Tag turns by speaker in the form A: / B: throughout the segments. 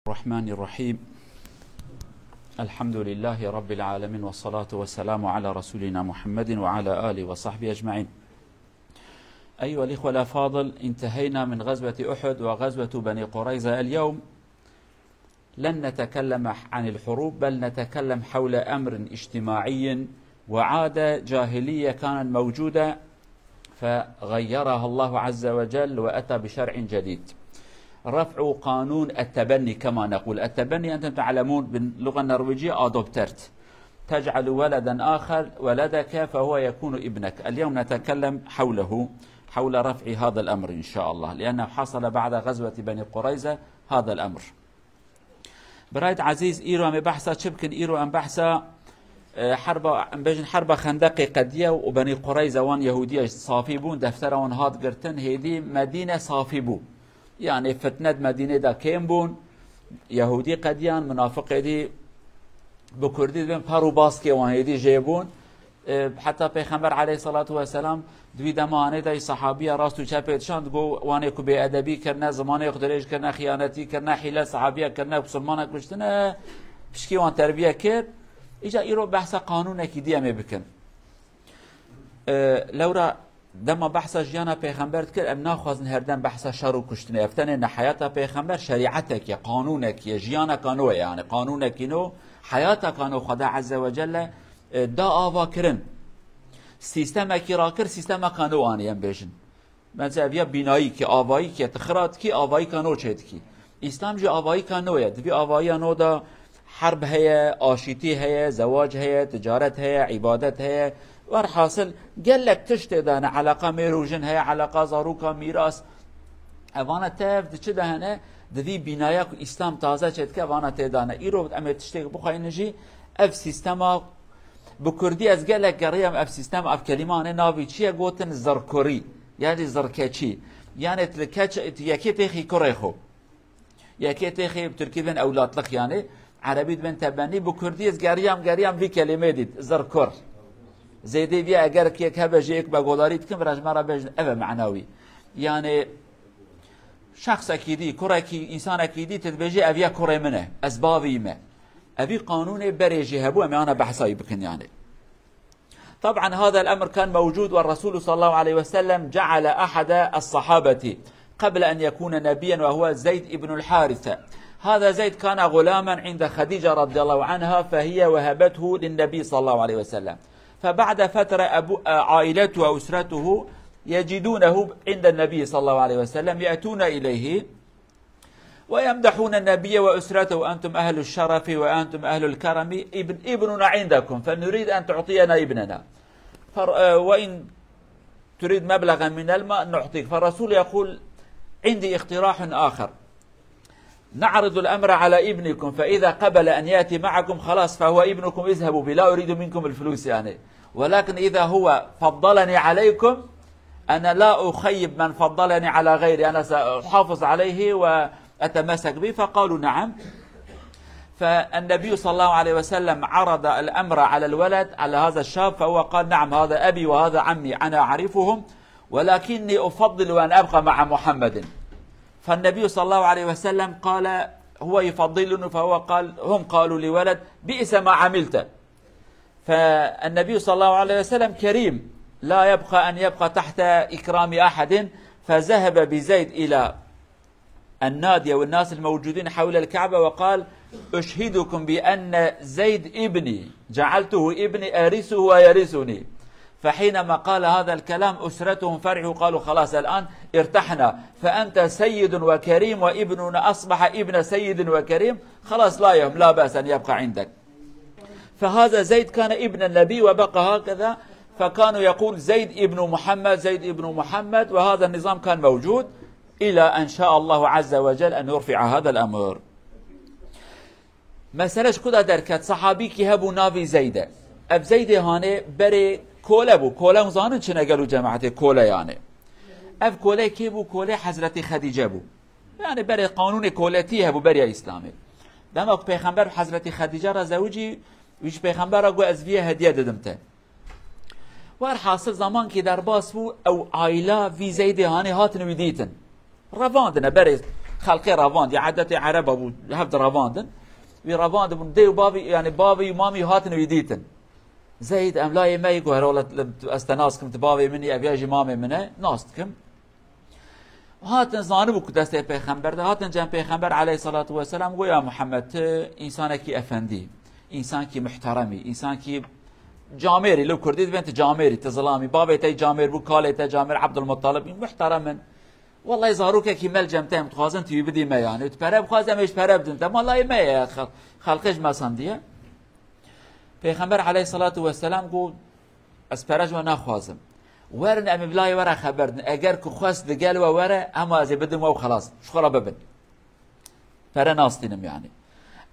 A: الرحمن الرحيم. الحمد لله رب العالمين، والصلاة والسلام على رسولنا محمد وعلى آله وصحبه أجمعين. أيها الإخوة الأفاضل، انتهينا من غزوة أحد وغزوة بني قريظة. اليوم لن نتكلم عن الحروب، بل نتكلم حول أمر اجتماعي وعادة جاهلية كانت موجودة فغيرها الله عز وجل وأتى بشرع جديد. رفع قانون التبني. كما نقول التبني أنتم تعلمون باللغة النرويجية أدوبترت، تجعل ولدا آخر ولدك فهو يكون ابنك. اليوم نتكلم حول رفع هذا الأمر إن شاء الله، لأنه حصل بعد غزوة بني قريظة هذا الأمر. برايد عزيز إيرو أم بحثا شبكن إيرو أم بحثا حرب خندق قدية وبني قريظة وان يهودية صافي بون دفتر وان هاد قرتن هيدي مدينة صافي بو، يعني فتنة مدينة دا كيم بون يهودي قديان منافق دي بكردي بين بارو باسكي وان هيدي جيبون. حتى پیغمبر عليه الصلاة والسلام دوی دمانه دای صحابیه راستو چپیدشان گو وانه کو بی ادبی کرنه، زمانه اختریش کرنه، خیانتی کرنه، حیله صحابیه کرنه، مسلمانه کشتنه، پشکی وان تربیه کرد. ایجا ایرو بحث قانون کی دیمه بکن. لورا دما بحث جیانا پیغمبر کرد ام ناخوازن هردن بحث شر و کشتنه افتن ان حیات پیغمبر شریعتک یا قانونک یا جیانا کانو، یعنی قانونک نو حیات کانو خدا عز وجل دا آوا کرن سیستم کی را کر سیستم کانو آنیم بیشن مثلا بیا بینایی که آوایی که تخرات کی آوایی کانو چید کی اسلام جو آوایی کانو ید بی آوایی نو دا حرب هي آشیتی هي زواج هي تجارت هي عبادت هي ورحاصل قال لك تشتدان علاقه ميروجن هي علاقه زاروكا ميراث اوانا تف دچ دهنه ددی بینایا اسلام تازه چید که اوانا تدانه ایرو ام تشتي بخاینجی اف سیستما بكردي از قال لك قريم اف سيستم اف كلمه انا نافي تشي قوتن زركوري يعني زركاتشي يعني تلكاتش ياكي تخي كوريخو ياكي تخي بتركيبن اولاد لك يعني عربي بن تبني بكردي از قريم في كلمه دي زركور زيدي بيا اگر كيك هبجيك بقولاريت كم رجمره بج ابا معنوي يعني شخص اكيدي كوركي انسان اكيدي تتبجي ابيا كوري منه اسبابي ما أبي قانون بريجي هبو أمي أنا بحثي بكن يعني. طبعا هذا الأمر كان موجود، والرسول صلى الله عليه وسلم جعل أحد الصحابة قبل أن يكون نبيا وهو زيد ابن الحارثة. هذا زيد كان غلاما عند خديجة رضي الله عنها فهي وهبته للنبي صلى الله عليه وسلم. فبعد فترة عائلته وأسرته يجدونه عند النبي صلى الله عليه وسلم يأتون إليه ويمدحون النبي وأسرته وأنتم أهل الشرف وأنتم أهل الكرم، ابننا عندكم فنريد أن تعطينا ابننا، وإن تريد مبلغا من الماء نعطيك. فالرسول يقول عندي اقتراح آخر، نعرض الأمر على ابنكم فإذا قبل أن يأتي معكم خلاص فهو ابنكم اذهبوا بي، لا أريد منكم الفلوس يعني، ولكن إذا هو فضلني عليكم أنا لا أخيب من فضلني على غيري، أنا سأحافظ عليه وأتمسك به. فقالوا نعم. فالنبي صلى الله عليه وسلم عرض الأمر على الولد على هذا الشاب، فهو قال نعم هذا أبي وهذا عمي أنا أعرفهم ولكني أفضل أن أبقى مع محمد. فالنبي صلى الله عليه وسلم قال هو يفضلني، فهو قال هم قالوا لولد بئس ما عملت. فالنبي صلى الله عليه وسلم كريم لا يبقى أن يبقى تحت إكرام أحد، فذهب بزيد إلى النادية والناس الموجودين حول الكعبة وقال أشهدكم بأن زيد ابني جعلته ابني أرثه ويرثني. فحينما قال هذا الكلام أسرتهم فرحوا قالوا خلاص الآن ارتحنا، فأنت سيد وكريم وابننا أصبح ابن سيد وكريم، خلاص لا بأس أن يبقى عندك. فهذا زيد كان ابن النبي وبقى هكذا، فكانوا يقول زيد ابن محمد زيد ابن محمد، وهذا النظام كان موجود إلى أن شاء الله عز وجل أن يرفع هذا الأمر. مسألة كده دركت صحابي كي هبو نافي زيدة أب زيدة هاني بري كولا بو كولا مزانن چنه قالوا جماعة كولا يعني أب كولا كي بو كولا حضرت خديجة بو، يعني بري قانون كولتي هبو بري إسلامي. دمك پیغمبر حضرت خديجة را زوجي ويش پیغمبر را قو ازوية هدية ددمته. والحاصل زمان كي در باس بو او عائلة في زيدة هاني هاتن ويديتن رواندنا بري خلقي رافاند يا عادة عرب ابو هفد رافاندن وي رافاند ابو دي بابي يعني بابي ومامي هاتن ويديتن زيد ام لا يما يقول هرولا استناسكم تبابي مني ابياجي مامي منه ناستكم هاتن زانبو كدسته پیغمبر ده هاتن جن پیغمبر علیه الصلاة والسلام گویا محمد انسان کی افندی انسان کی محترمی انسان کی جامری لو کردید بنت جامری تظلامي بابي تي جامر بو كالي تي جامر عبد المطلب محترما والله زاروك كي مل جمتين متخازن تي بدي ما يعني تبرب خازم ايش برب انت والله ما يا خلقش ما صنديه پیغمبر علیه الصلاة والسلام گو اسپرج و نخوازم ورن ام بلاي ورا خبردن اگر که خواست دگل و ورا اما از بدم و خلاص شخرا ببن پر ناستینم يعني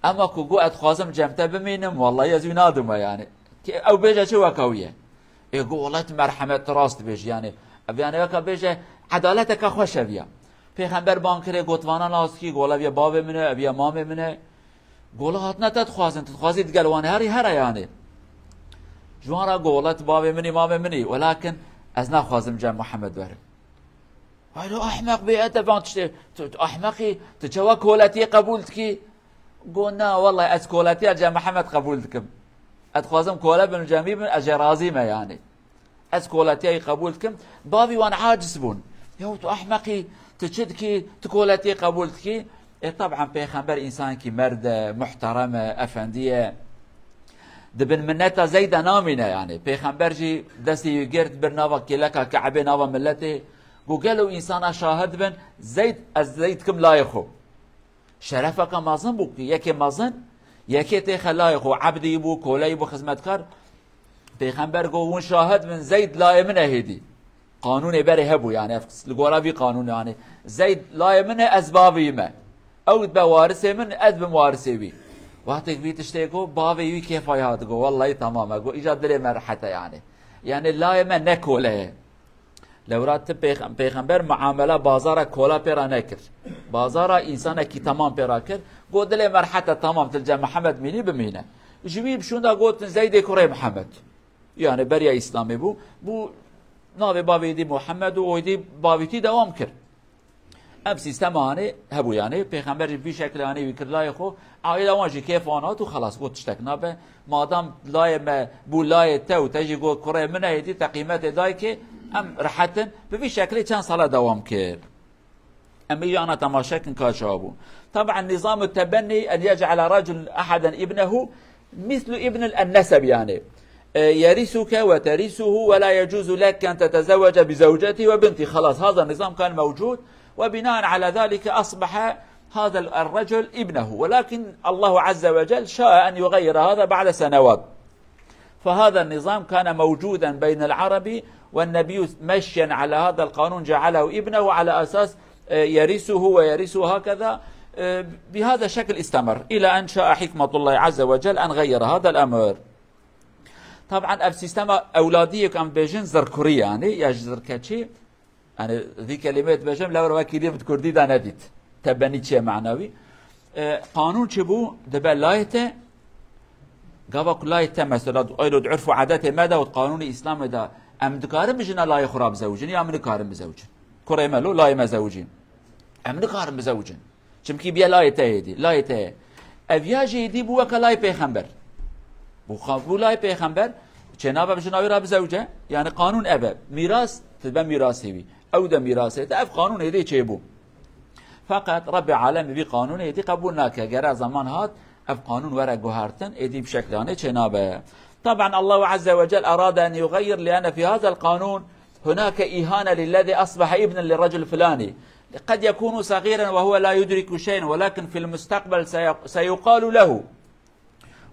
A: اما که گو اتخوازم جمته بمینم والله یزوی نادم يعني او بيجا شو وكويه يقول والله مرحمه راست بيج يعني يعني وكا بيجا عدالتك خوش بيا پیغمبر بانکره گوتوانا ناس کی گولا بیا باب منه بیا مام منه گولا هات نتت خوازن تخوازید گلوان هر يعني جوارا گولت باب مني مام مني ولكن از نخوازم جم محمد بره هاي احمق بيئته بانت احمقي تجوا كولتي قبولتكي قلنا والله از كولتي جم محمد قبولتكم اتخوازم كولا بن جميع بن اجرازيمه يعني از كولاتي قبولتكم بابي وانا عاجز بون يا تو احمقي تشدكي تكولاتي قبولتكي طبعا پیغمبر انسان كي مرد محترمه افنديه دبن منتا زيد نامينه يعني پیغمبر جي دستي گرد برناوا كلكا كعبه ناوا ملته قالوا انسان شاهد بن زيد از زيد كم لايخو شرفك مازن بو يكي مازن یکی تی خلایق و عبدی بو کولی بو خدمتکار پیغمبر گو اون شاهد من زید لای منه هدی قانون بره هبو يعني لگوراوی قانون يعني زید لای منه اسبابی ما او بوارثه من ادب موارثه بی وقتی بیتشته گو باوی کفایات گو والله تمام گو ایجاد دل مرحته يعني لای من نکوله لورات پیغمبر معامله بازار کولا پیرا نکر بازار انسان کی تمام پیرا کر گو دل مرحته تمام تلجا محمد مینی بمینه جوی بشوندا گوت زید کوره محمد يعني بریا اسلامی بو ناوی باوی دی محمد و اویدی باویتی دوام کر ام سیستم آنه هبو يعني پیغمبر بی شکل آنه ویکر لای خو عایل آنجی کیف آنات و خلاص گوت تشتک نابه مادام لای ما بو لای تو تجی گو کوره منه هدی تقیمت دای که ام راحتن بفي شكل كان صلاة دوام كير أم أنا تماشاكن كاشابو طبعا نظام التبني أن يجعل رجل أحدا ابنه مثل ابن النسب يعني يرثك وترثه ولا يجوز لك أن تتزوج بزوجته وبنته خلاص هذا النظام كان موجود وبناء على ذلك أصبح هذا الرجل ابنه ولكن الله عز وجل شاء أن يغير هذا بعد سنوات فهذا النظام كان موجودا بين العرب والنبي مشيا على هذا القانون جعله ابنه على أساس يرثه ويرثه هكذا بهذا الشكل استمر إلى أن شاء حكمة الله عز وجل أن غير هذا الأمر طبعا السيستم أولادية كان بيجن زركوري يعني يا زركاتشي يعني ذي كلمات بيجن لو وكيلية بتكردي دا نديت تبني شيء معنوي قانون شبو دبا لايته قابك لايته مثلا أيضا تعرفوا عادات ماذا والقانون الإسلامي ده ام دكارم بجنا لا يخراب زوجين يا من دكارم بزوجين كريملو لا يمزوجين ام دكارم بزوجين چمكي بيا لا يتهدي لا يته افياجي دي بو وكلاي پیغمبر بو لا پیغمبر جناب بجنا يراب زوجه يعني قانون ابا ميراث تبقى ميراثي او ده ميراثه اف قانون هدي چيبو فقط رب العالمين بي قانون هدي قبولنا كغير زمان هات اف قانون ورا گوهرتن ادي بشكلانه جنابه طبعا الله عز وجل أراد أن يغير لأن في هذا القانون هناك إهانة للذي أصبح ابنا للرجل الفلاني قد يكون صغيرا وهو لا يدرك شيئا ولكن في المستقبل سيقال له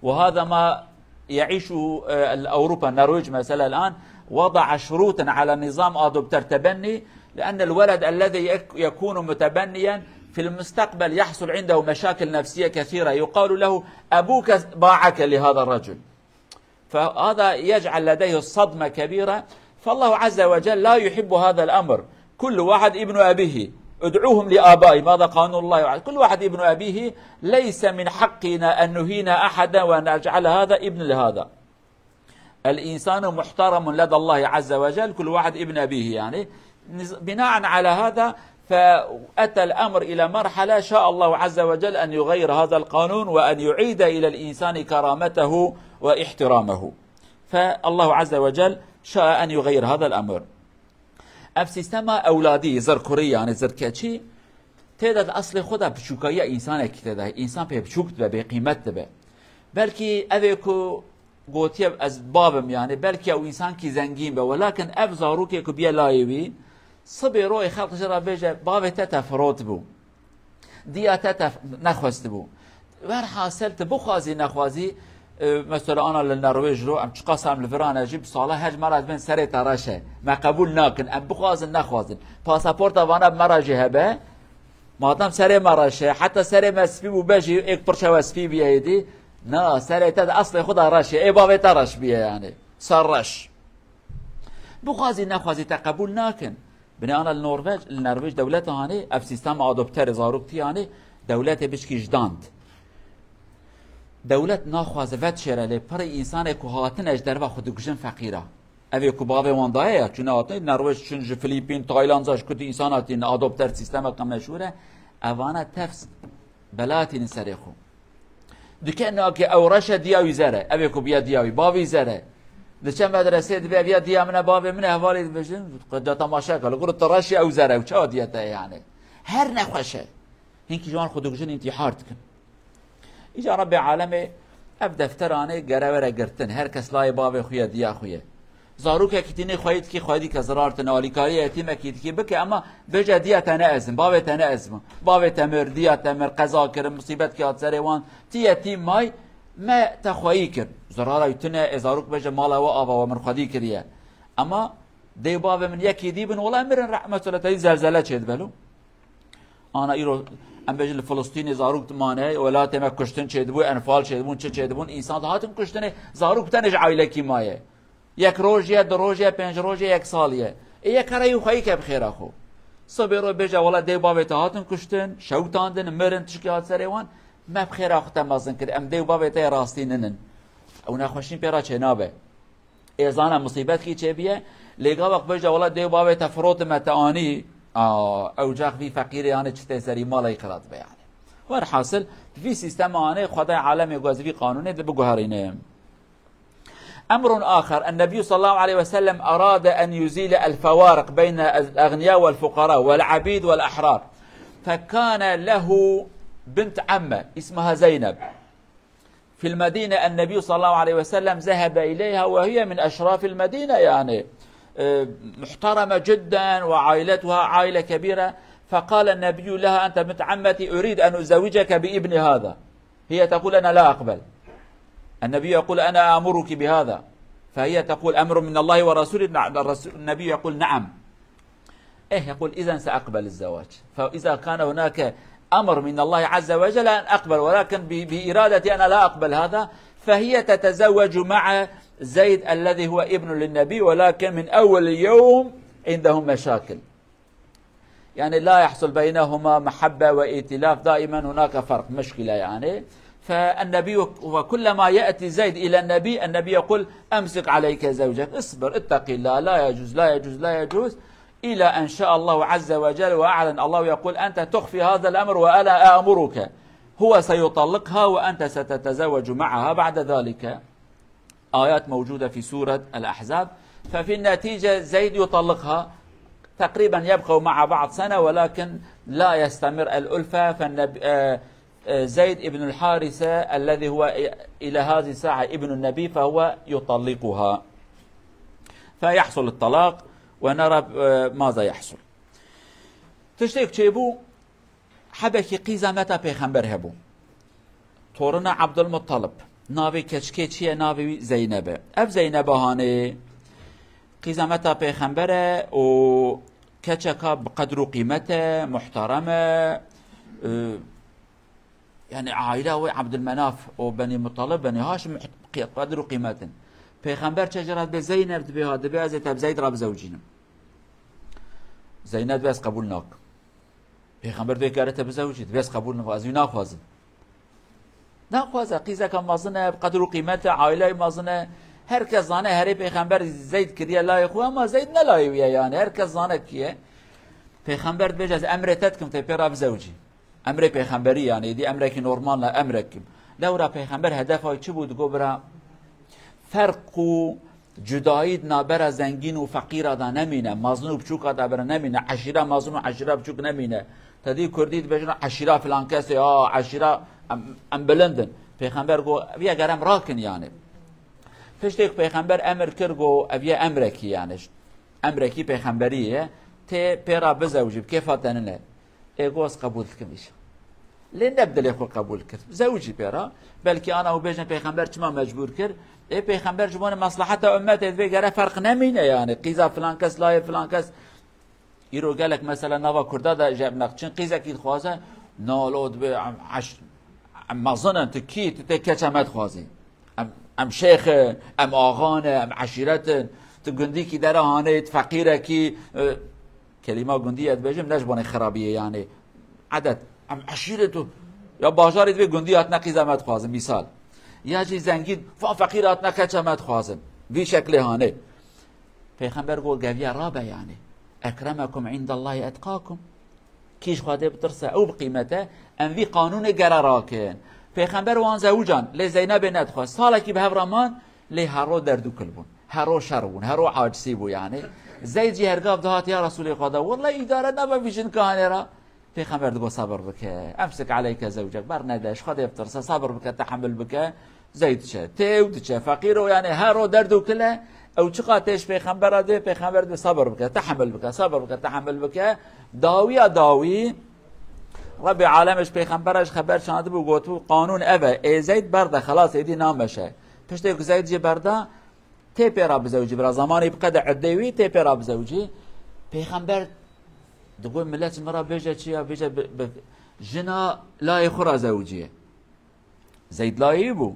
A: وهذا ما يعيشه أوروبا النرويج مثلا الآن وضع شروطا على نظام أدوبتر تبني لأن الولد الذي يكون متبنيا في المستقبل يحصل عنده مشاكل نفسية كثيرة يقال له أبوك باعك لهذا الرجل فهذا يجعل لديه الصدمة كبيرة فالله عز وجل لا يحب هذا الأمر كل واحد ابن أبيه ادعوهم لآبائهم هذا قانون الله كل واحد ابن أبيه ليس من حقنا أن نهين أحدا وأن نجعل هذا ابن لهذا الإنسان محترم لدى الله عز وجل كل واحد ابن أبيه يعني بناء على هذا فأتى الأمر إلى مرحلة شاء الله عز وجل أن يغير هذا القانون وأن يعيد إلى الإنسان كرامته واحترامه. فالله عز وجل شاء أن يغير هذا الأمر. اف سیستم اولادی زرکوری یعنی زرکچی تعداد اصل خدا بچوکایی انسان کی تعداد انسان به بچوک به قیمت به بلکه اوی کو گوتی از بابم یعنی بلکه او انسان کی زنگین به ولکن اف زاروک کو بیا لایوی صبر روی خلق جرا بجه باب تفروت بو دیات نخواست بو ور حاصل تبخوازی نخوازی مثلا انا للنرويج رو ام قسم لفران اجيب صالح هج مرض بين سري تراشه ما قبول ناكن ام بخوازن نخوازن باسبورت وانا بمراجه هبه مادام سري مراشه حتى سري مسفي وباجي اك برشا وسفي بيدي نا سري تد اصل خدا راشه اي بابي ترش بيه يعني سرش بخوازي نخوازي تقبول ناكن بني انا النرويج دولته هاني اف سيستم ادوبتر زاروكتي يعني دولته بشكي جداند دولت ناخوازه وقت شرله پر انسان کو هاتن اجدر و خود گشن فقیره اوی کو باوی واندایه چون هاتن نروژ چون فیلیپین تایلند زاش کدی انساناتین ادوپتر سیستم کم مشهوره اوانا تفس بلاتین سرخو دکه نه که اورش دیاوی زره اوی کو بیا دیاوی باوی زره دچه مدرسه دی بیا دیا من باوی من احوالی بجن قد تماشا کلا گور تراشی او زره و چا دیته یعنی هر نخوشه هینکی جوان خود گشن انتحار کن ایجا رب عالمه اف دفترانه گره گرتن هر کس لای باب خویه دیا خویه زاروک کتینه خواهید که خواهدی که زرارت نالیکاری یتیم کیت که بکه اما بجا دیا تنه ازم باب تنه ازم باب تمر دیا تمر قضا کرم مصیبت که آتسره وان تی یتیم مای ما تخواهی کرد زراره یتنه زاروک بجا مالا و آوا و من خواهدی کریه اما دی باب من یکی دی بن ولا مرن رحمت الله تایی زلزله چید بلو آنا ایرو ام بجن فلسطین زاروک مانه ولات ما کشتن چیدبو انفال چیدبون چه چیدبون انسان هاتن کشتن زاروک تنج عائله کی مایه یک روزیه دو روزیه پنج روزیه یک سالیه ای کاری خوای که بخیر خو صبر بجا ولا دی باب هاتن کشتن شوتاندن مرن تشکیات سریوان ما بخیر اخو تمازن کر ام دی باب ته راستینن او نخوشین پیرا چنابه ایزان مصیبت کی چه بیه لگا وقت بجا ولا دی باب تفروت متانی او جاق في فقير يعني چته سري مالا يقرات يعني ور حاصل في سيستم اني خدای عالم يغاز في قانون ده بغهرينه. امر اخر النبي صلى الله عليه وسلم اراد ان يزيل الفوارق بين الاغنياء والفقراء والعبيد والاحرار فكان له بنت عمه اسمها زينب في المدينه النبي صلى الله عليه وسلم ذهب اليها وهي من اشراف المدينه يعني محترمة جدا وعائلتها عائلة كبيرة فقال النبي لها أنت بنت عمتي أريد أن أزوجك بابن هذا هي تقول أنا لا أقبل النبي يقول أنا آمرك بهذا فهي تقول أمر من الله ورسوله النبي يقول نعم يقول إذا سأقبل الزواج فإذا كان هناك أمر من الله عز وجل أن أقبل ولكن بإرادتي أنا لا أقبل هذا فهي تتزوج مع زيد الذي هو ابن للنبي ولكن من أول يوم عندهم مشاكل يعني لا يحصل بينهما محبة وائتلاف دائما هناك فرق مشكلة يعني فالنبي وكلما يأتي زيد إلى النبي يقول أمسك عليك زوجك اصبر اتق الله لا يجوز لا يجوز لا يجوز إلى أن شاء الله عز وجل وأعلن الله يقول أنت تخفي هذا الأمر وأنا آمرك هو سيطلقها وأنت ستتزوج معها بعد ذلك آيات موجودة في سورة الأحزاب ففي النتيجة زيد يطلقها تقريبا يبقوا مع بعض سنة ولكن لا يستمر الألفة زيد ابن الحارثة الذي هو إلى هذه الساعة ابن النبي فهو يطلقها فيحصل الطلاق ونرى ماذا يحصل تشتيك چيبو حبكي قيزامتا پیغمبر هبو تورنا عبد المطلب ناوی کچکه چیه ناوی زینبه اف زینبه هانه قیزامتا پیغمبره و کچکا بقدر و قیمته محترمه يعني عائله و عبد المناف و بني مطلب بني هاشم قدر و قیمتن پیغمبر چجرات به زینب به هاده به ازت زید را بزوجینم زینب بس قبول ناک پیغمبر دوی کارت بزوجید بس قبول ناک از ناخوازم نخوازه قیزه که مازنه قدر و قیمت عائله مازنه هر کس زانه هری پیغمبر زید کریه لای خواه اما زید نلایویه یعنی هر کس زانه کیه پیغمبر بیش از امرتت کم تی پیرا بزوجی امر پیغمبری یعنی دی امر کی نورمال نه امر کم لورا پیغمبر هدفای چی بود گو برا فرق و جدایی نابر زنگین و فقیر دا نمینه مظلوم بچوک دا بر نمینه عشیره مظلوم و عشیره بچوک نمینه تدی کردید بجن عشیره فلان کسی عشیره ام بلندن پیغمبر گو بیا گرم راکن یعنی پشت یک پیغمبر امر کرد گو بیا امرکی یعنی امرکی پیغمبریه تی پیرا بزوجی کیف تننه ایگوز قبول کمیش لین نبدل خو قبول کرد زوجی پیرا بلکه آنها و بیشتر پیغمبر چما مجبور کرد ای پیغمبر جوان مصلحت امت دیگه فرق نمینه یعنی قیزا فلان کس لای فلان کس ایرو گلک مثلا نوا کرده دا جاب نقشن قیزا کی خوازه نالود به مازنن تکی تکچمت خوازی ام شیخ ام آغان ام عشیرت تو گندی کی در هانه فقیره کی کلمه گندی ات بجم نجبان خرابیه یعنی عدد ام عشیرتو یا بازار دوی گندی ات نقیزمت خوازم مثال یا چی زنگید فقیر ات نکچمت خوازم وی شکل هانه پیغمبر گو گویا رابه یعنی اکرمکم عند الله اتقاکم کیش خواده بترسه او بقیمته ام وی قانون گراراکن پیغمبر وان زوجان لی زینب ندخواست سالا کی به هفرامان لی هرو دردو کلبون هرو شربون هرو عاجسی بو یعنی زید جی هرگاف دهات یا رسول خدا والله اداره نبا فیشن کهانه را پیغمبر دگو صبر بکه امسک علیک زوجک بر نداش خدا بترسه صبر بکه تحمل بکه زید چه تیود چه فقیر و یعنی هرو دردو کله او چقاتش پیغمبر ده پیغمبر ده صبر بکه تحمل بکه صبر بکه تحمل بکه داوی رب عالمش پیغمبرش خبر شانده بو گوتو قانون اوه ای زید برده خلاص ایدی نامشه پشته که زید جی برده تی پیرا بزوجی برا زمانی بقدر عدوی تی پیرا بزوجی پیغمبر دقول ملت مرا بیجه چیا بیجه جنا لای خورا زوجیه زید لایی بو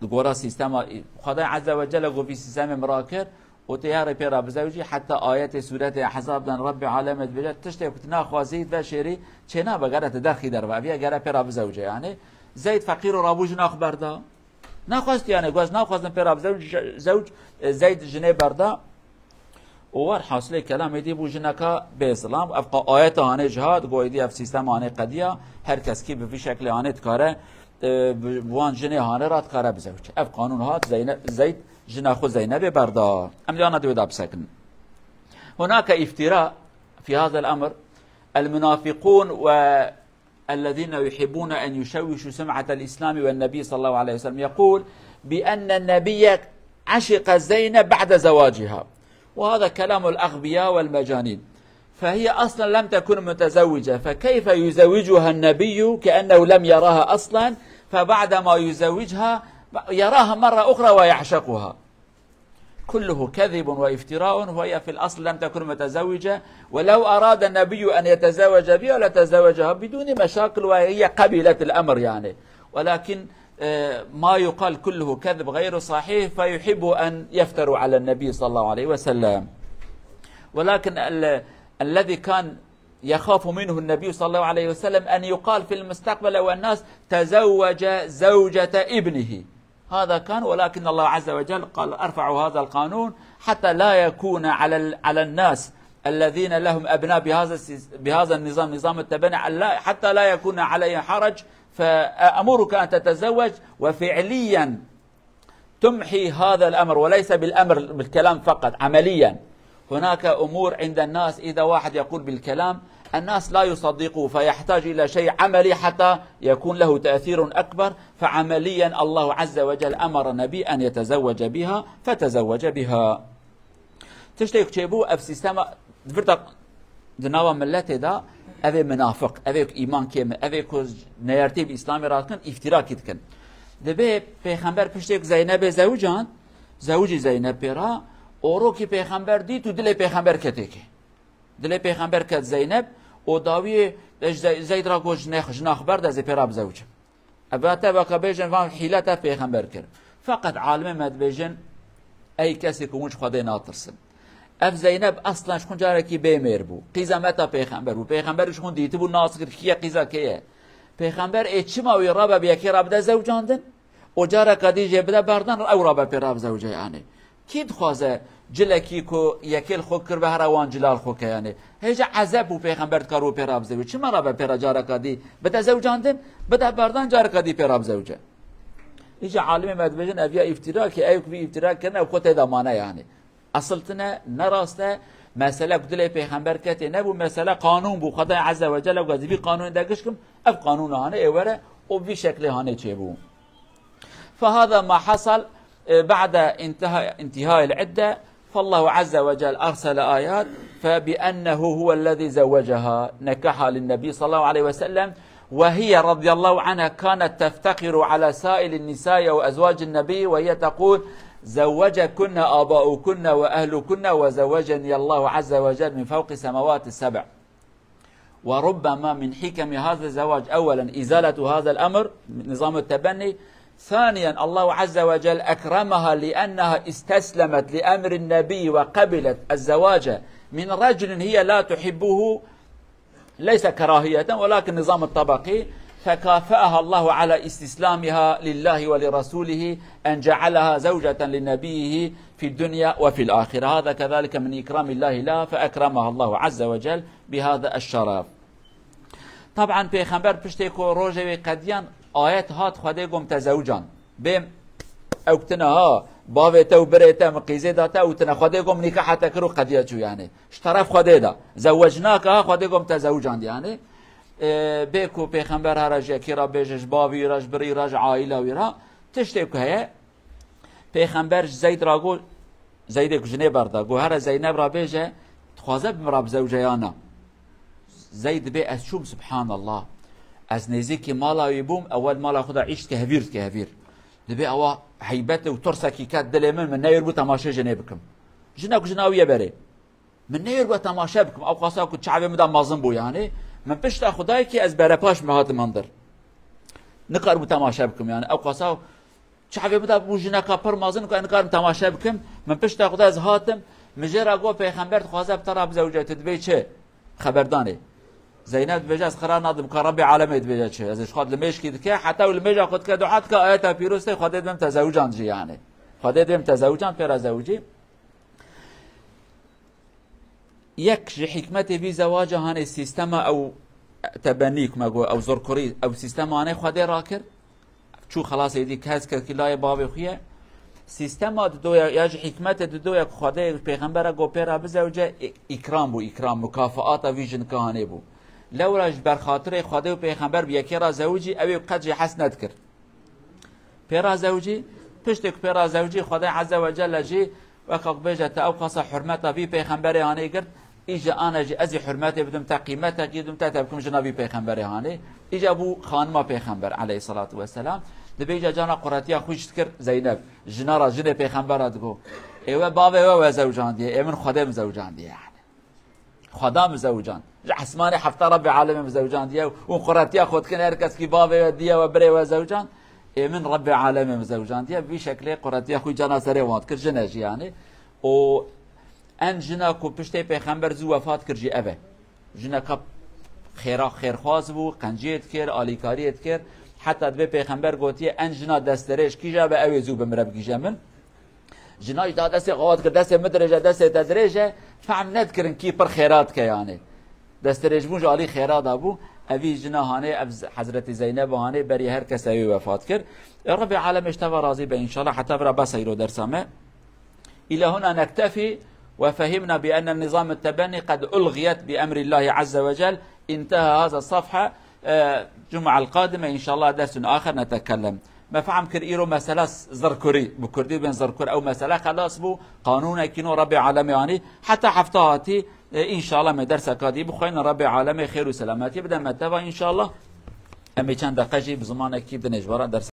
A: دقورا سیستم خدای عز و جل گو فی سیستم مراکر و تیار پیرا بزوجی حتی آیت سورت احزاب دن رب عالمت بجد تشتی کتنا خوازید و شیری چنا بگرت دخی در و بیا گره پیرا بزوجی یعنی زید فقیر و رابوج ناخ بردا نخواست یعنی گوز نخواستن پیرا زوج زید جنه بردا اور حاصل کلام دی بو جنکا به اسلام افقا آیت هانه جهاد گویدی اف سیستم هانه قدیا هر کس کی به شکل هانه کاره وان جنه هانه رات کاره بزوج اف قانون هات زید جنا خو زينب بردا ام لانا دو داب سكن هناك افتراء في هذا الامر المنافقون والذين يحبون ان يشوشوا سمعة الاسلام والنبي صلى الله عليه وسلم يقول بان النبي عشق زينب بعد زواجها وهذا كلام الاغبياء والمجانين فهي اصلا لم تكن متزوجة فكيف يزوجها النبي كانه لم يراها اصلا فبعدما يزوجها يراها مرة أخرى ويعشقها كله كذب وافتراء وهي في الأصل لم تكن متزوجة ولو أراد النبي أن يتزوج بها لتزوجها بدون مشاكل وهي قبلت الأمر يعني ولكن ما يقال كله كذب غير صحيح فيحب أن يفتروا على النبي صلى الله عليه وسلم ولكن الذي كان يخاف منه النبي صلى الله عليه وسلم أن يقال في المستقبل والناس تزوج زوجة ابنه هذا كان ولكن الله عز وجل قال ارفعوا هذا القانون حتى لا يكون على الناس الذين لهم ابناء بهذا النظام نظام التبني حتى لا يكون عليه حرج فامرك ان تتزوج وفعليا تمحي هذا الامر وليس بالامر بالكلام فقط عمليا هناك امور عند الناس اذا واحد يقول بالكلام الناس لا يصدقوا فيحتاج إلى شيء عملي حتى يكون له تأثير أكبر فعمليا الله عز وجل أمر النبي أن يتزوج بها فتزوج بها تشتيك تشيبو أف سيستم دفرتك دناوا ملته دا أبي منافق أبي إيمان كيم أبي كوز نيرتيب إسلامي راتكن افتراء كتكن دبي پیغمبر پشتيك زينب زوجان زوجي زينب برا اوروكي پیغمبر دي تو دل پیغمبر كتيكي دل پیغمبر كت زينب و داوی زید را گوش جناخ برد از پیراب زوج اباته باقا بیجن وان حیلتا پیغمبر کرد فقط عالم مد بیجن ای کسی که اونش خدا ناترسن اف زینب اصلا شخون جاره کی بیمیر بو قیزا متا پیغمبر بو پیغمبر شخون دیتی بو ناصر کیه قیزا کیه پیغمبر ای چما وی رابا بیاکی راب ده زوجاندن و جاره قدیجه بده بردن او رابا پیراب زوجه یعنی کید خوازه جلکی کو یکل خو کر به هر وان جلال خو که یعنی هیچ عذاب و پیغمبر کارو پیراب زوج چه مرا به پیرا جار کدی بده زوجاندم بده بردان جار کدی پیراب زوجه هیچ عالم مدبجن ابیا افترا که ایو کی افترا کنه و خود دمانه یعنی اصلتنا نراسته مساله بدل پیغمبر کته نبو مساله قانون بو خدای عز و جل و غضبی قانون دگشکم اف قانون هانه ایوره و بی شکل هانه چه بو فهذا ما حصل بعد انتهاء العدة فالله عز وجل أرسل آيات فبأنه هو الذي زوجها نكحها للنبي صلى الله عليه وسلم وهي رضي الله عنها كانت تفتقر على سائر النساء وأزواج النبي وهي تقول زوجكن آباؤكن وأهلكن وزوجني الله عز وجل من فوق سماوات السبع وربما من حكم هذا الزواج أولا إزالة هذا الأمر نظام التبني ثانيا الله عز وجل أكرمها لأنها استسلمت لأمر النبي وقبلت الزواج من رجل هي لا تحبه ليس كراهية ولكن نظام الطبقي فكافأها الله على استسلامها لله ولرسوله أن جعلها زوجة لنبيه في الدنيا وفي الآخرة هذا كذلك من إكرام الله لها فأكرمها الله عز وجل بهذا الشرف طبعا پیغمبر پشتیکو روژه قدیان آیت هات خواده گم تزوجان بیم اوکتنها باویتا و بریتا مقیزه داتا اوتنا خواده گم نکاح تکرو قدیه چو یعنی شطرف خواده دا زوجناک ها خواده گم تزوجان یعنی بیکو پیغمبر ها رجه کی را بیجش باوی رج بری رج عائله وی را تشتیکو هیه پیغمبر زید را گو زید کجنه بردا گو هر زینب را بیجه خوازه بمراب زوجیانا زید بی از شوم سبحان الله از نزیکی مالا بوم اول مالا خدا عیشت که هفیر دبی اوا حیبت و ترسکی کات دل من نیر بو تماشا جنه بکم جنا کو جناویه بره من نیر بو تماشا بکم او قاسا کو شعب مدام مازن بو یعنی من پشت خدای کی از برپاش مهات مندر نقر بو تماشا بکم یعنی او قاسا شعب مدام بو جنا کپر مازن کو نقر تماشا بکم من پشت خدای از هاتم مجرا گو پیغمبر خوازه بتراب زوجت دبی چه خبردانه زينب بجاز قرار ناظم كرب عالمي بجاز شيء إذا خد لمش كده كه حتى ولمجا خد كدعات كآيات بيروسته خدت بهم تزوجان جي يعني خدت بهم تزوجان بير زوجي يكش حكمتي في زواج هان السيستم أو تبنيك ما جو أو زركري أو سيستم أنا خدي راكر شو خلاص يدي كاز كلاي بابي خيه سيستم دو ياج حكمت دو يك خدي پیغمبر جو بير بزوجه إكرام بو إكرام مكافآت ويجن كهانه بو لو راج بر خاطر خدا و پیغمبر بیکی را زوجی اوی قدر حسنت کرد پیرا زوجی پشتک پیرا زوجی خدا عز و جل جی وقت بجت او قصه حرمت بی پیغمبر هانی کرد ایجا آن جی ازی حرمت بدم تقیمت گیدم تتبکم جنابی پیغمبر هانی ایجا بو خانم پیغمبر علیه الصلاة و السلام دبیجا جانا قراتیا خوشت کرد زینب جنارا جن پیغمبر دگو ایوه بابه و زوجان دی ایمن خدا زوجان دی خدا مزوجان حسماني حفظ ربي عالم مزوجان ديا وقراتيا خود كن هركس كي بابا ديا وبري وزوجان من ربي عالم مزوجان ديا بشكل قراتيا خو جنا سري وات كر جناج يعني و ان جنا كو پشتي پیغمبر زو وفات كر جي اوه جنا كاب خير خواز بو قنجيت كر اليكاريت كر حتى دبي پیغمبر گوتي ان جنا دسترش كي جا به اوي زو بمرب كي جمن جنا دا دست قوات كر دست مدرجه دست تدريجه فهم نذكرن كي پر خيرات كه يعني دسترجمون جالی خیرات ابو اوی جناهانه حضرت زینب هانه بری هر کس اوی وفات کرد رب العالمین اشتبه راضی به ان شاء الله حتى برا بس يرو درسمه الى هنا نكتفي وفهمنا بان النظام التبني قد الغيت بامر الله عز وجل انتهى هذا الصفحه الجمعه القادمه ان شاء الله درس اخر نتكلم ما فهم كريرو مسألة زركوري بكردي بين زركور أو مسألة خلاص بو قانون كينو رب العالمين يعني حتى حفتاتي إن شاء الله من درس كادي بخوين رب العالمين خير وسلامتي بدنا متابع إن شاء الله أمي كان دقيقة بزمان أكيد نجبر درس